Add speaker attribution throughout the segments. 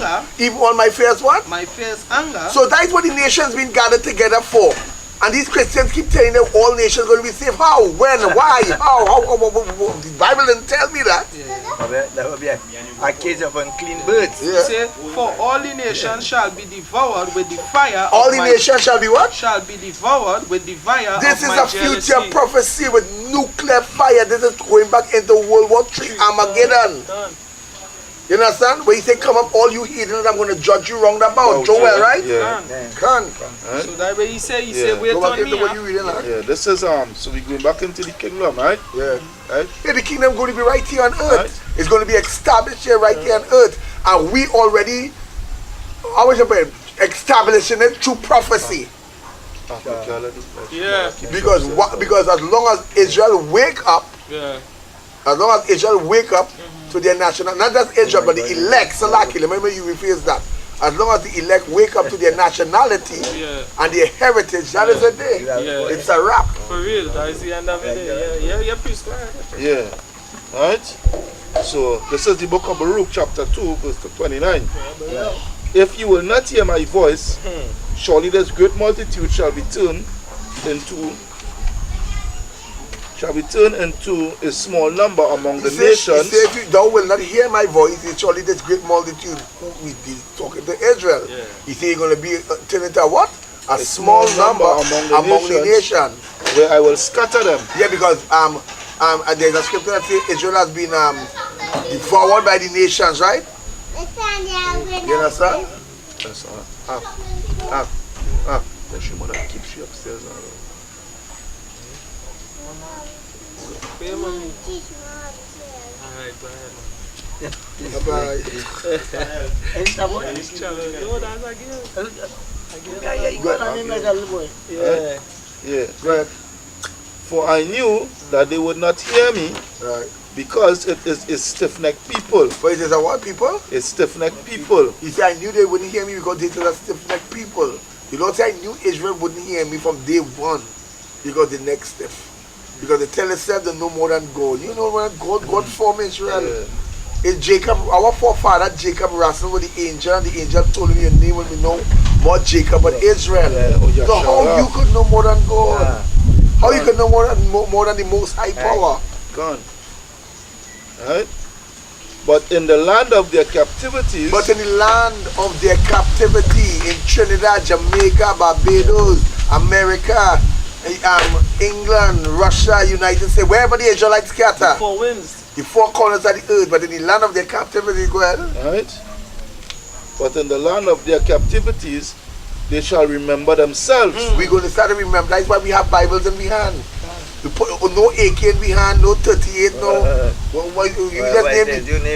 Speaker 1: anger.
Speaker 2: Even all my fierce what?
Speaker 1: My fierce anger.
Speaker 2: So that is what the nations been gathered together for. And these Christians keep telling them all nations going to be saved. How? When? Why? How? The Bible didn't tell me that.
Speaker 3: That would be a case of unclean birds.
Speaker 1: He said, for all the nations shall be devoured with the fire.
Speaker 2: All the nations shall be what?
Speaker 1: Shall be devoured with the fire.
Speaker 2: This
Speaker 1: of
Speaker 2: is
Speaker 1: my
Speaker 2: a future
Speaker 1: jealousy.
Speaker 2: prophecy with nuclear fire. This is going back into World War III Armageddon. You understand? When he say, come up all you heathens, I'm going to judge you round about. Joel, right?
Speaker 4: Yeah.
Speaker 2: Can.
Speaker 1: So that way he say, wait
Speaker 2: Go back
Speaker 1: on
Speaker 2: into
Speaker 1: me.
Speaker 2: what you reading, huh?
Speaker 4: Yeah, this is so we're going back into the kingdom, right?
Speaker 2: Yeah.
Speaker 4: Right?
Speaker 2: Yeah, the kingdom going to be right here on earth.
Speaker 4: Right.
Speaker 2: It's going to be established here, right here on earth. And we already, I was establishing it through prophecy.
Speaker 1: Yeah.
Speaker 2: Because as long as Israel wake up, as long as Israel wake up to their national, not just Israel, but the elect, Salaki, remember you rephrase that. As long as the elect wake up to their nationality and their heritage, that is a day. It's a wrap.
Speaker 1: For real, that is the end of it. Yeah, please go ahead.
Speaker 4: Yeah. Right? So this is the book of Baruch, chapter 2, verse 29. If you will not hear my voice, surely this great multitude shall be turned into a small number among the nations.
Speaker 2: He said, if thou will not hear my voice, it's surely this great multitude who we be talking to Israel. He said, you're going to be turned into what? A small number among the nation.
Speaker 4: Where I will scatter them.
Speaker 2: Yeah, because there's a scripture that says Israel has been devoured by the nations, right? You understand?
Speaker 4: That's Then she mother keep she upstairs now.
Speaker 1: Alright, go ahead.
Speaker 4: Yeah. Right. For I knew that they would not hear me,
Speaker 2: Right.
Speaker 4: because it is stiff-necked people.
Speaker 2: But it is a what people?
Speaker 4: It's stiff-necked people.
Speaker 2: He said, I knew they wouldn't hear me because they are stiff-necked people. The Lord said, I knew Israel wouldn't hear me from day one because the neck stiff. Because they tell themselves they know more than God. You know when God formed Israel.
Speaker 4: Yeah.
Speaker 2: It's Jacob, our forefather Jacob wrestled with the angel, and the angel told him your name will be known more Jacob but Israel. So how you could know more than God? How you could know more than the most high power?
Speaker 4: Gone. Right? But in the land of their captivities,
Speaker 2: But in the land of their captivity, in Trinidad, Jamaica, Barbados, America, England, Russia, United States, wherever the Israelites scatter,
Speaker 1: Four winds.
Speaker 2: the four corners of the earth, but in the land of their captivity, go ahead.
Speaker 4: right? But in the land of their captivities, they shall remember themselves.
Speaker 2: We're going to start to remember. That's why we have Bibles in we hand. We put no AK in we hand, no 38, no.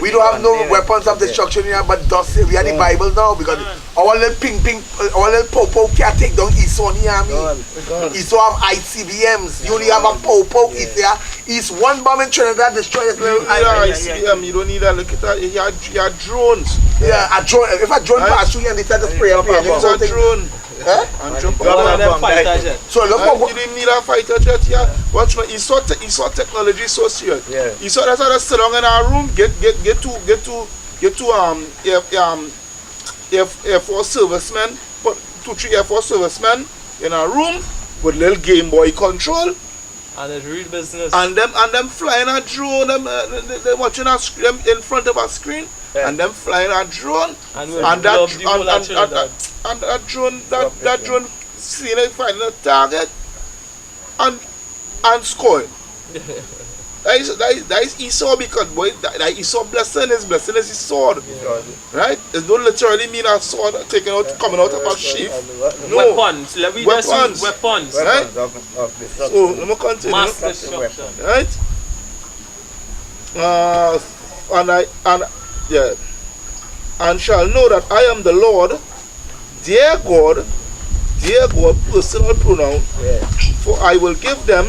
Speaker 2: We don't have no weapons of destruction in here, but thus we have the Bible now because our little our little popo can't take down Esau in the army. Esau have ICBMs. You only have a popo. It's one bomb in Trinidad destroy this little
Speaker 4: ICBM, you don't need a look at that. You have drones.
Speaker 2: Yeah, a drone. If a drone pass through and they start to spray up here,
Speaker 4: It's a drone. And jump up.
Speaker 2: So look
Speaker 4: You didn't need a fighter jet here. Watch me. He saw technology so serious. He saw that's how they sit down in our room. Get Air Force servicemen, but 2-3 Air Force servicemen in a room with little Game Boy control.
Speaker 1: And it's real business.
Speaker 4: And them flying a drone. They watching a screen in front of a screen. And them flying a drone. And that drone seeing it finding a target and scoring. that is Esau, because boy, that Esau blessing is his sword. Right? It don't literally mean a sword coming out of a sheath. No.
Speaker 1: Weapons. Let me just use weapons.
Speaker 4: Right? So let me continue.
Speaker 1: Mass destruction.
Speaker 4: Right? And shall know that I am the Lord, their God, personal pronoun, for I will give them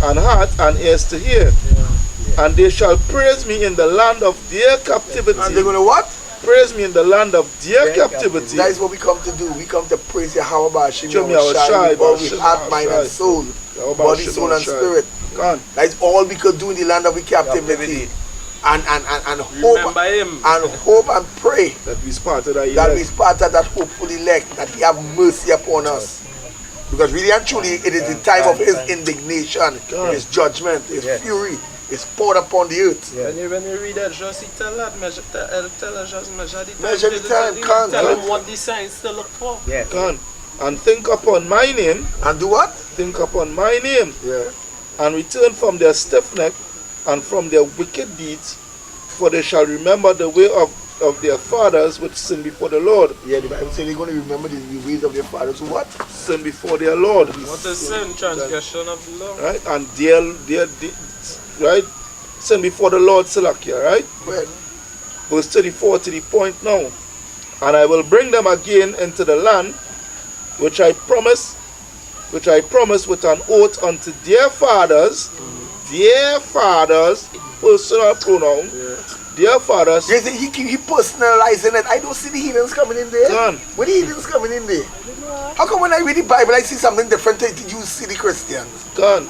Speaker 4: an heart and ears to hear, and they shall praise me in the land of their captivity.
Speaker 2: And they're going to what?
Speaker 4: Praise me in the land of their captivity.
Speaker 2: That is what we come to do. We come to praise Yahweh Ba'ashim
Speaker 4: Yahweh
Speaker 2: with heart, mind, and soul. Body, soul, and spirit. That is all we could do in the land of the captivity. and hope
Speaker 1: Remember him.
Speaker 2: and hope and pray
Speaker 4: That we spotted that
Speaker 2: that we part of that hopeful elect, that he have mercy upon us. Because really and truly it is the time of his indignation, his judgment, his fury is poured upon the earth.
Speaker 3: Yeah.
Speaker 1: When you read that, just tell that, tell us just measure the time.
Speaker 2: Measure the time, can't.
Speaker 1: Tell them what the signs to look for.
Speaker 3: Yeah.
Speaker 4: Come. And think upon my name,
Speaker 2: And do what?
Speaker 4: think upon my name,
Speaker 2: Yeah.
Speaker 4: and return from their stiff neck and from their wicked deeds, for they shall remember the way of their fathers which sin before the Lord.
Speaker 2: Yeah, the Bible says they're going to remember the ways of their fathers. So what?
Speaker 4: Sin before their Lord.
Speaker 1: What is sin? Transgression of the law.
Speaker 4: Right? And their right? Sin before the Lord, Salakia, right?
Speaker 2: Well,
Speaker 4: Verse 34 to the point now. And I will bring them again into the land which I promised with an oath unto their fathers, personal pronoun, their fathers.
Speaker 2: yes, he personalizing it. I don't see the heathens coming in there.
Speaker 4: Gone.
Speaker 2: Where the heathens coming in there? How come when I read the Bible I see something different to you see the Christians?
Speaker 4: Gone.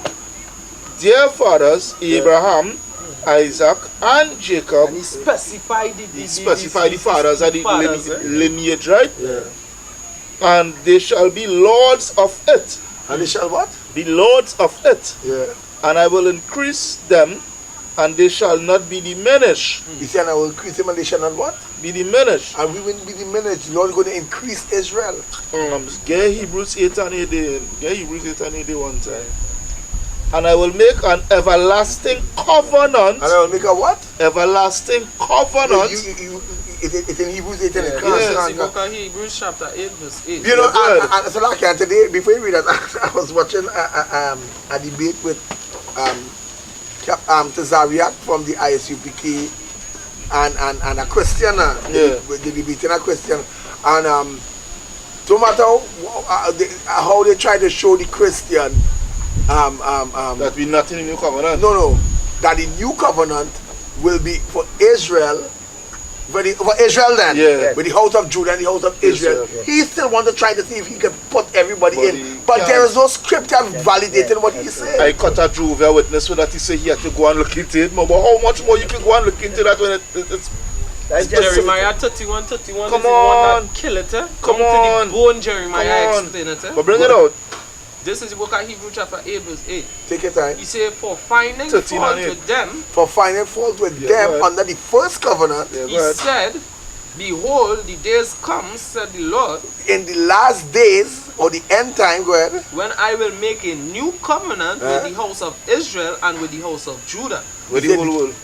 Speaker 4: Their fathers, Abraham, Isaac, and Jacob.
Speaker 1: And he specified
Speaker 4: The fathers and the
Speaker 1: fathers,
Speaker 4: lineage, right?
Speaker 2: Yeah.
Speaker 4: And they shall be lords of it.
Speaker 2: And they shall what?
Speaker 4: Be lords of it.
Speaker 2: Yeah.
Speaker 4: And I will increase them, and they shall not be diminished.
Speaker 2: He said, I will increase them and they shall not what?
Speaker 4: Be diminished.
Speaker 2: And we will be diminished. The Lord is going to increase Israel.
Speaker 4: Get Hebrews 8 and 8 day. Get Hebrews 8 and 8 one time. And I will make an everlasting covenant.
Speaker 2: And I will make a what?
Speaker 4: Everlasting covenant.
Speaker 2: It's in Hebrews 8 and it
Speaker 1: Yes, the book of Hebrews chapter 8 verse 8.
Speaker 2: You know,
Speaker 4: Yeah,
Speaker 2: and so like today, before you read that, I was watching a debate with Tazariak from the ISUPK and a Christian. The debating a Christian. And no matter how they try to show the Christian
Speaker 4: that we not in the new covenant.
Speaker 2: no, that the new covenant will be for Israel. For Israel then, with the house of Judah and the house of Israel, he still wants to try to see if he can put everybody in. But there is no scripture validating what he said.
Speaker 4: I cut a Jew a witness so that he said he had to go and look into it. But how much more you can go and look into that when it's
Speaker 1: Jeremiah 31
Speaker 4: Come
Speaker 1: is the one
Speaker 4: on.
Speaker 1: that kill it.
Speaker 4: Come
Speaker 1: to
Speaker 4: on.
Speaker 1: the bone, Jeremiah
Speaker 4: Come on.
Speaker 1: explain it.
Speaker 4: But bring it out.
Speaker 1: This is the book of Hebrews chapter 8 verse 8.
Speaker 2: Take your time.
Speaker 1: He said, for finding
Speaker 4: 13
Speaker 1: fault
Speaker 4: and 8.
Speaker 1: with them,
Speaker 2: For finding fault with
Speaker 4: Yeah,
Speaker 2: them
Speaker 4: go ahead.
Speaker 2: under the first covenant,
Speaker 1: he said, behold, the days come, said the Lord,
Speaker 2: in the last days or the end time, go ahead.
Speaker 1: when I will make a new covenant with the house of Israel and with the house of Judah.
Speaker 4: With the whole world.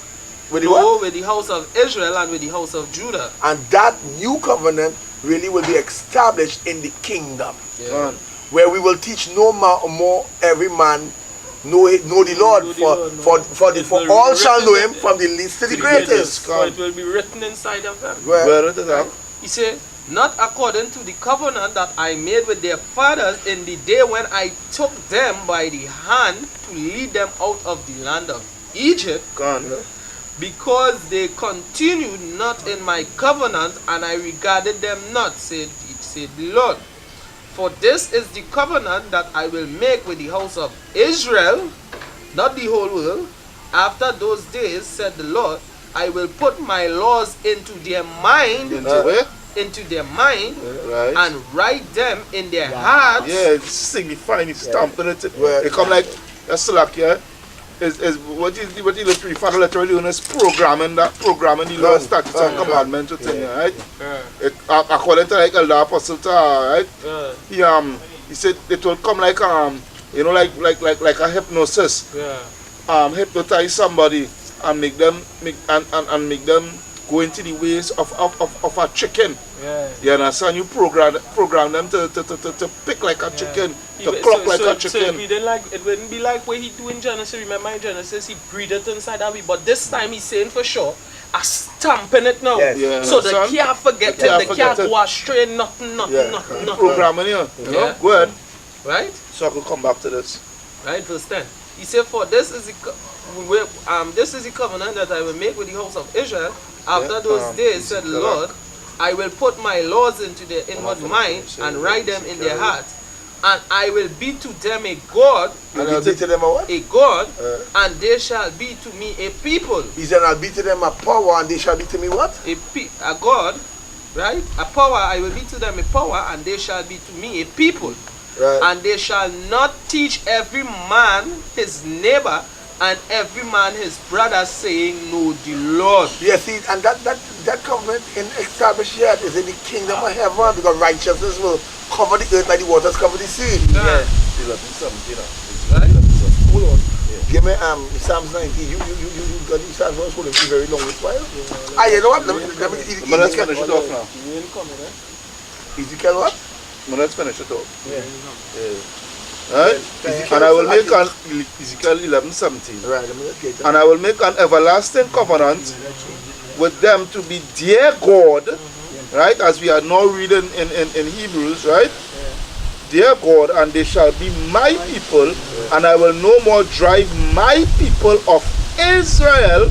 Speaker 2: With the what?
Speaker 1: No, with the house of Israel and with the house of Judah.
Speaker 2: And that new covenant really will be established in the kingdom,
Speaker 1: Yeah.
Speaker 2: where we will teach no more every man know the Lord, for all shall know him from the least to the greatest.
Speaker 1: So it will be written inside of them.
Speaker 2: Well,
Speaker 4: Where it is at?
Speaker 1: He said, not according to the covenant that I made with their fathers in the day when I took them by the hand to lead them out of the land of Egypt,
Speaker 4: Gone.
Speaker 1: because they continued not in my covenant, and I regarded them not, said the Lord. For this is the covenant that I will make with the house of Israel, not the whole world. After those days, said the Lord, I will put my laws into their mind, into their mind,
Speaker 4: Right.
Speaker 1: and write them in their hearts.
Speaker 4: Yeah, it's signifying, it's stamping it. It come like a slack, yeah. Is what you refer to literally doing is programming the law, statutes and commandments within you, right? It, according to like Elder Apostle Tahar, right? He said it will come like like a hypnosis. Hypnotize somebody and make them make them go into the ways of a chicken. You understand? You program them to pick like a chicken, to clock like a chicken.
Speaker 1: So it wouldn't be like what he do in Genesis. Remember in Genesis, he breathed inside of it, but this time he's saying for sure, I stamping it now.
Speaker 4: Yeah,
Speaker 1: so they
Speaker 4: understand?
Speaker 1: can't forget it, they can't go astray, nothing.
Speaker 4: Programming you.
Speaker 1: Yeah.
Speaker 4: Go ahead.
Speaker 1: Right?
Speaker 4: So I could come back to this.
Speaker 1: Right, verse 10. He said, for this is the covenant that I will make with the house of Israel. After those days, said the Lord, I will put my laws into their inward mind and write them in their hearts. and I will be to them a God.
Speaker 2: And I'll be to them a what?
Speaker 1: A God, and they shall be to me a people.
Speaker 2: He said, I'll be to them a power, and they shall be to me what?
Speaker 1: A God, right? A power, I will be to them a power, and they shall be to me a people.
Speaker 2: Right.
Speaker 1: And they shall not teach every man his neighbor, and every man his brother, saying, Know the Lord.
Speaker 2: Yes, see, and that covenant in established yet is in the kingdom of heaven, because righteousness will cover the earth like the waters cover the sea.
Speaker 1: Yeah.
Speaker 2: Right? Hold on. Yeah. Give me Psalms 90. You got these Psalms for a very long while. You know what?
Speaker 4: Let's finish it off now.
Speaker 2: Ezekiel what?
Speaker 4: Let's finish it off.
Speaker 2: Yeah.
Speaker 4: Right? And I will make an Ezekiel 11:17.
Speaker 2: Right.
Speaker 4: And I will make an everlasting covenant with them to be their God, right? As we are now reading in Hebrews, right? Their God, and they shall be my people, and I will no more drive my people of Israel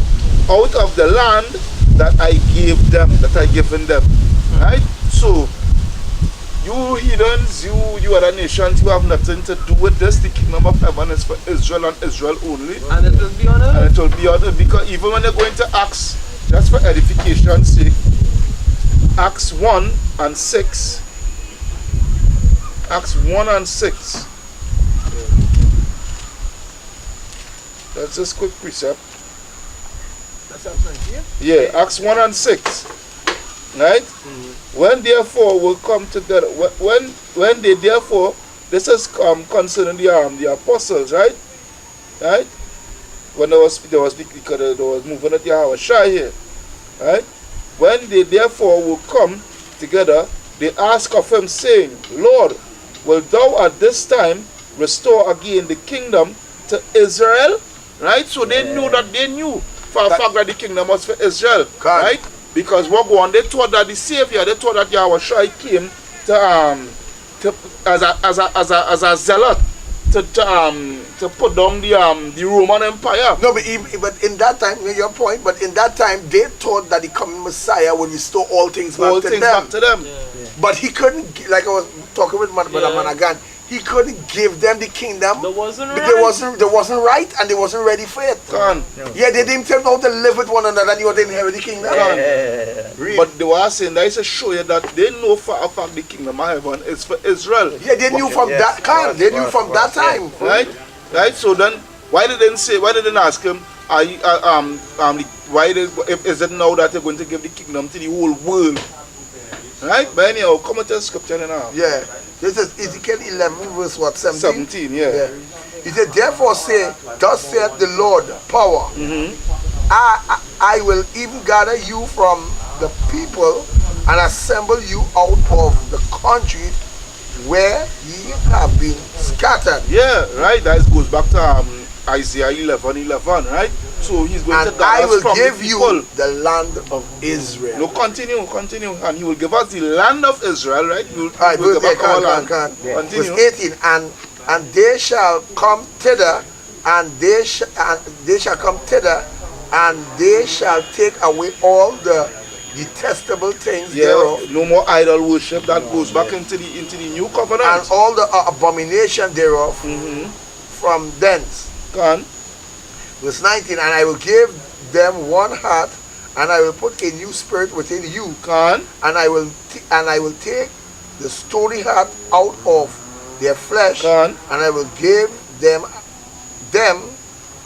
Speaker 4: out of the land that I gave them, that I given them, right? So, you heathens, you other nations, you have nothing to do with this. The kingdom of heaven is for Israel and Israel only.
Speaker 1: And it will be on earth.
Speaker 4: And it will be on earth, because even when they're going to Acts, just for edification's sake, Acts 1 and 6. Acts 1 and 6. That's just quick precept.
Speaker 2: That's what I'm saying.
Speaker 4: Yeah, Acts 1 and 6. Right? When therefore will come together, when they therefore, this is concerning the apostles, right? Right? When there was moving at Yahweh here, right? When they therefore will come together, they ask of him, saying, Lord, wilt thou at this time restore again the kingdom to Israel? Right? So they knew for a fact that the kingdom was for Israel. Right? Because what go on, they thought that the Savior, they thought that Yahweh came as a zealot to put down the Roman Empire.
Speaker 2: No, but in that time, your point, but in that time they thought that the coming Messiah would restore all things back to them.
Speaker 4: Yeah.
Speaker 2: But he couldn't, like I was talking with Brother Managan, he couldn't give them the kingdom.
Speaker 1: That wasn't right.
Speaker 2: They wasn't right, and they wasn't ready for it. Yeah, they didn't tell them how to live with one another, and you didn't inherit the kingdom.
Speaker 4: Really? But they were saying that is to show you that they know for a fact the kingdom of heaven is for Israel.
Speaker 2: Yeah, they knew from that time. They knew from that time.
Speaker 4: Right? Right? So then, why didn't ask him, is it now that they're going to give the kingdom to the whole world? Right? But anyhow, come to the scripture now.
Speaker 2: Yeah. This is Ezekiel 11 verse what? 17?
Speaker 4: 17, yeah.
Speaker 2: He said, therefore say, thus saith the Lord, power. I will even gather you from the people and assemble you out of the country where ye have been scattered.
Speaker 4: Yeah, right. That goes back to Isaiah 11:11, right? So he's going to gather
Speaker 2: I will
Speaker 4: from
Speaker 2: give
Speaker 4: the
Speaker 2: you the land of Israel.
Speaker 4: No, continue. And he will give us the land of Israel, right? He will
Speaker 2: Verse
Speaker 4: give us our land. Continue.
Speaker 2: 18, and they shall come thither, and they shall come thither, and they shall take away all the detestable things thereof.
Speaker 4: No more idol worship. That goes back into the new covenant.
Speaker 2: And all the abomination thereof from thence. Verse 19, and I will give them one heart, and I will put a new spirit within you. And I will take the stony heart out of their flesh, and I will give them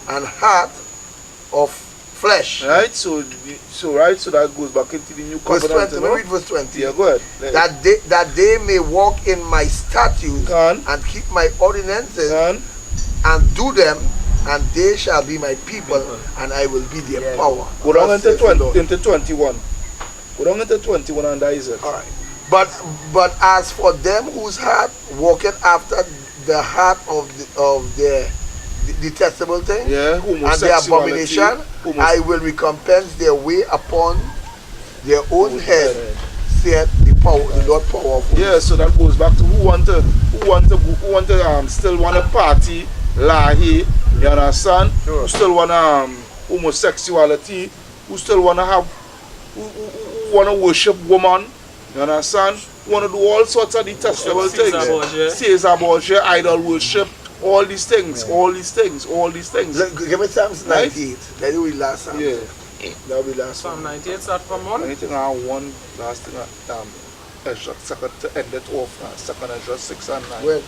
Speaker 2: an heart of flesh.
Speaker 4: Right, so that goes back into the new covenant.
Speaker 2: Verse 20, let me read verse 20.
Speaker 4: Yeah, go ahead.
Speaker 2: That they may walk in my statutes and keep my ordinances and do them, and they shall be my people, and I will be their power.
Speaker 4: Go down into 21. Go down into 21 and that is it.
Speaker 2: All right. But as for them whose heart walketh after the heart of their detestable things and their abomination, I will recompense their way upon their own head, saith the Lord powerful.
Speaker 4: Yeah, so that goes back to who want to still want to party, lahi, you understand? Who still want homosexuality, who still want to have, who want to worship woman, you understand? want to do all sorts of detestable
Speaker 1: Caesar
Speaker 4: things.
Speaker 1: Borgia.
Speaker 4: Caesar Borgia, idol worship, all these things, all these things, all these things.
Speaker 2: Look, give me Psalms
Speaker 4: Right?
Speaker 2: 98. Let me read last Psalm.
Speaker 4: Yeah, that'll be last
Speaker 1: Psalm
Speaker 4: one.
Speaker 1: 98 start from 1.
Speaker 4: Anything I one last thing, Ezra, second to end it off, second Ezra 6 and 9.
Speaker 2: Well,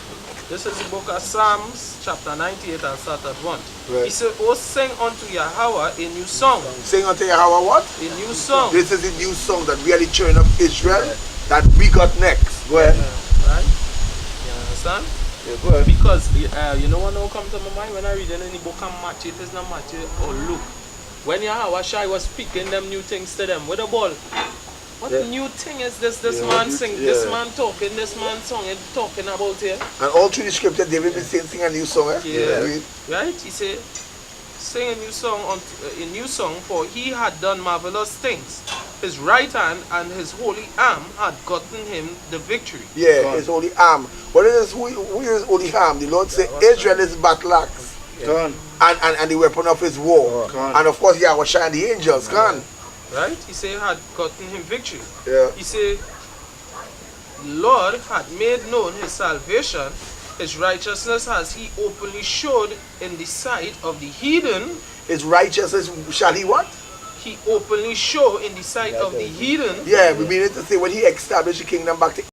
Speaker 1: This is the book of Psalms, chapter 98, and start at 1.
Speaker 2: Right.
Speaker 1: He said, "Oh, sing unto Yahweh a new song,
Speaker 2: sing unto Yahweh what?
Speaker 1: a new song."
Speaker 2: This is a new song that we are the children of Israel that we got next. Go ahead.
Speaker 1: Right? You understand?
Speaker 4: Yeah, go ahead.
Speaker 1: Because you know what now come to my mind when I read in the book of Matthew, it is not Matthew or Luke. When Yahweh Shai was speaking them new things to them with a ball. What new thing is this? This
Speaker 4: Yeah,
Speaker 1: man
Speaker 4: what
Speaker 1: sing,
Speaker 4: you-
Speaker 1: this
Speaker 4: yeah.
Speaker 1: man talking, this man song and talking about here.
Speaker 2: And all through the scripture, David been saying, sing a new song. Eh?
Speaker 1: Yeah.
Speaker 2: Read.
Speaker 1: Right? He said, "Sing a new song, a new song, for he had done marvelous things. His right hand and his holy arm had gotten him the victory."
Speaker 2: Yeah,
Speaker 4: God.
Speaker 2: his holy arm. What is who is holy arm? The Lord said, Israel is battle axe
Speaker 4: Gone.
Speaker 2: and the weapon of his war.
Speaker 4: God.
Speaker 2: And of course, Yahweh Shai and the angels. Gone.
Speaker 1: Right? He said, had gotten him victory.
Speaker 2: Yeah.
Speaker 1: He said, "Lord had made known his salvation, his righteousness has he openly showed in the sight of the heathen."
Speaker 2: His righteousness shall he what?
Speaker 1: He openly show in the sight of the heathen.
Speaker 2: Yeah, we mean it to say when he established the kingdom back to